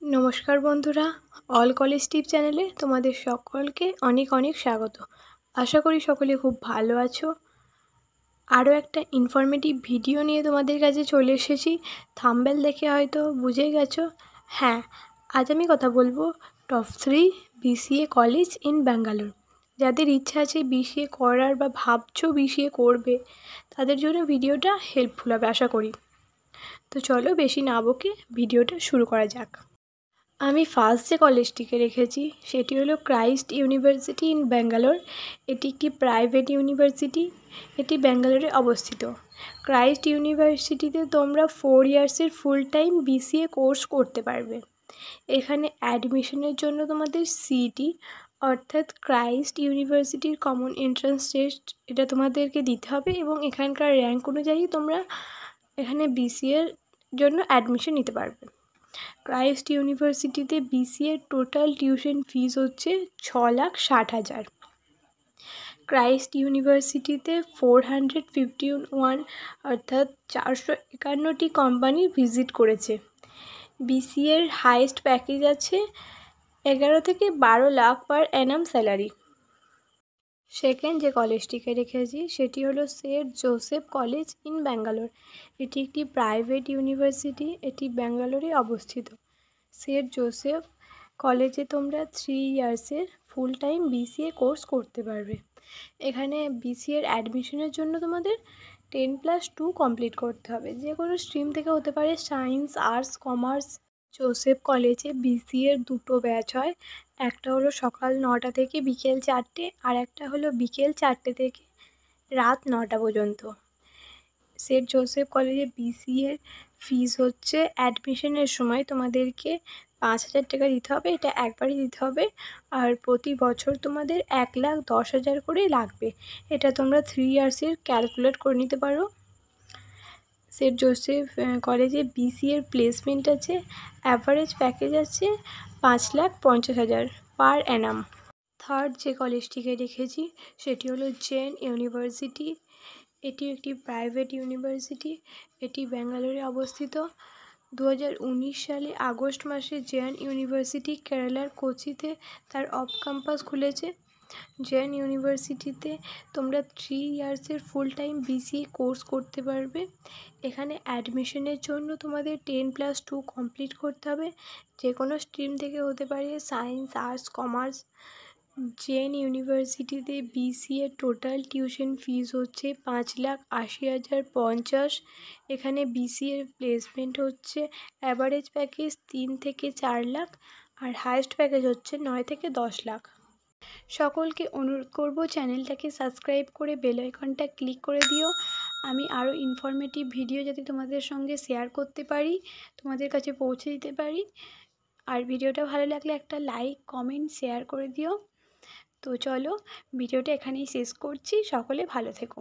নমস্কার বন্ধুরা, all college টিপ চ্যানেলে তোমাদের সকলকে অনেক অনেক স্বাগত। আশা করি সকলে খুব ভালো আছো। আরও একটা ইনফরমেটিভ ভিডিও নিয়ে তোমাদের কাছে চলে এসেছি। থাম্বনেল দেখে হয়তো বুঝে গেছো। হ্যাঁ, আজ আমি কথা বলবো top 3 BCA college in Bangalore. যাদের ইচ্ছা আছে বিসিএ করার বা ভাবছো বিসিএ করবে, তাদের জন্য ভিডিওটা হেল্পফুল হবে আশা করি। তো চলো বেশি না বকে ভিডিওটা শুরু করা যাক। আমি ফার্স্ট যে কলেজটিকে রেখেছি সেটি হলো ক্রাইস্ট ইউনিভার্সিটি ইন ব্যাঙ্গালোর। এটি একটি প্রাইভেট ইউনিভার্সিটি, এটি ব্যাঙ্গালোরে অবস্থিত। ক্রাইস্ট ইউনিভার্সিটিতে তোমরা 4 ইয়ার্সের ফুল টাইম বিসিএ কোর্স করতে পারবে। এখানে অ্যাডমিশনের জন্য তোমাদের সিইটি অর্থাৎ ক্রাইস্ট ইউনিভার্সিটির কমন এন্ট্রান্স টেস্ট এটা তোমাদেরকে দিতে হবে এবং এখানকার র্যাঙ্ক অনুযায়ী তোমরা এখানে বিসিএর জন্য অ্যাডমিশন নিতে পারবে। ক্রাইস্ট ইউনিভার্সিটিতে বিসিএর টোটাল টিউশন ফিস হচ্ছে 6,60,000। ক্রাইস্ট ইউনিভার্সিটিতে 451 অর্থাৎ 451টি কোম্পানি ভিজিট করেছে। বিসিএর হাইয়েস্ট প্যাকেজ আছে 11 থেকে 12 lakh per annum salary. Second যে কলেজটিকে রেখেছি সেটি হলো Saint Joseph college in Bangalore. এটি একটি প্রাইভেট ইউনিভার্সিটি, এটি ব্যাঙ্গালোরে অবস্থিত। সেন্ট জোসেফ কলেজে তোমরা 3 ইয়ার্সের ফুল টাইম বিসিএ কোর্স করতে পারবে। এখানে বিসিএর অ্যাডমিশনের জন্য তোমাদের 10+2 কমপ্লিট করতে হবে। যে কোনো স্ট্রিম থেকে হতে পারে, সায়েন্স, আর্টস, কমার্স। জোসেফ কলেজে বিসিএর দুটো ব্যাচ হয়, একটা হলো সকাল 9টা থেকে বিকেল 4টে, আর একটা হলো বিকেল 4টে থেকে রাত 9টা পর্যন্ত। সেন্ট জোসেফ কলেজে বিসিএর ফিস হচ্ছে অ্যাডমিশনের সময় তোমাদেরকে 5,000 টাকা দিতে হবে, এটা একবারই দিতে হবে। আর প্রতি বছর তোমাদের 1,10,000 করে লাগবে। এটা তোমরা 3 ইয়ার্সের ক্যালকুলেট করে নিতে পারো। সেন্ট জোসেফ কলেজে বিসিএর প্লেসমেন্ট আছে, অ্যাভারেজ প্যাকেজ আছে 5,50,000 পার অ্যানাম। থার্ড যে কলেজটিকে রেখেছি সেটি হলো জেন ইউনিভার্সিটি। এটি একটি প্রাইভেট ইউনিভার্সিটি, এটি ব্যাঙ্গালোরে অবস্থিত। 2019 সালে আগস্ট মাসে জেন ইউনিভার্সিটি কেরালার কোচিতে তার অফ ক্যাম্পাস খুলেছে। জেন ইউনিভার্সিটিতে তোমরা 3 ইয়ার্সের ফুল টাইম বিসিএ কোর্স করতে পারবে। এখানে অ্যাডমিশনের জন্য তোমাদের 10+2 কমপ্লিট করতে হবে। যে কোনো স্ট্রিম থেকে হতে পারে, সায়েন্স, আর্টস, কমার্স। জেন ইউনিভার্সিটিতে বিসিএ টোটাল টিউশন ফিস হচ্ছে 5,80,50। এখানে বিসিএর প্লেসমেন্ট হচ্ছে অ্যাভারেজ প্যাকেজ 3 থেকে 4 লাখ, আর হাইয়েস্ট প্যাকেজ হচ্ছে 9 থেকে 10 লাখ। সকলকে অনুরোধ করব চ্যানেলটাকে সাবস্ক্রাইব করে বেল আইকনটা ক্লিক করে দিও। আমি আরও ইনফরমেটিভ ভিডিও যাতে তোমাদের সঙ্গে শেয়ার করতে পারি, তোমাদের কাছে পৌঁছে দিতে পারি। আর ভিডিওটা ভালো লাগলে একটা লাইক, কমেন্ট, শেয়ার করে দিও। তো চলো ভিডিওটা এখানেই শেষ করছি। সকলে ভালো থেকো।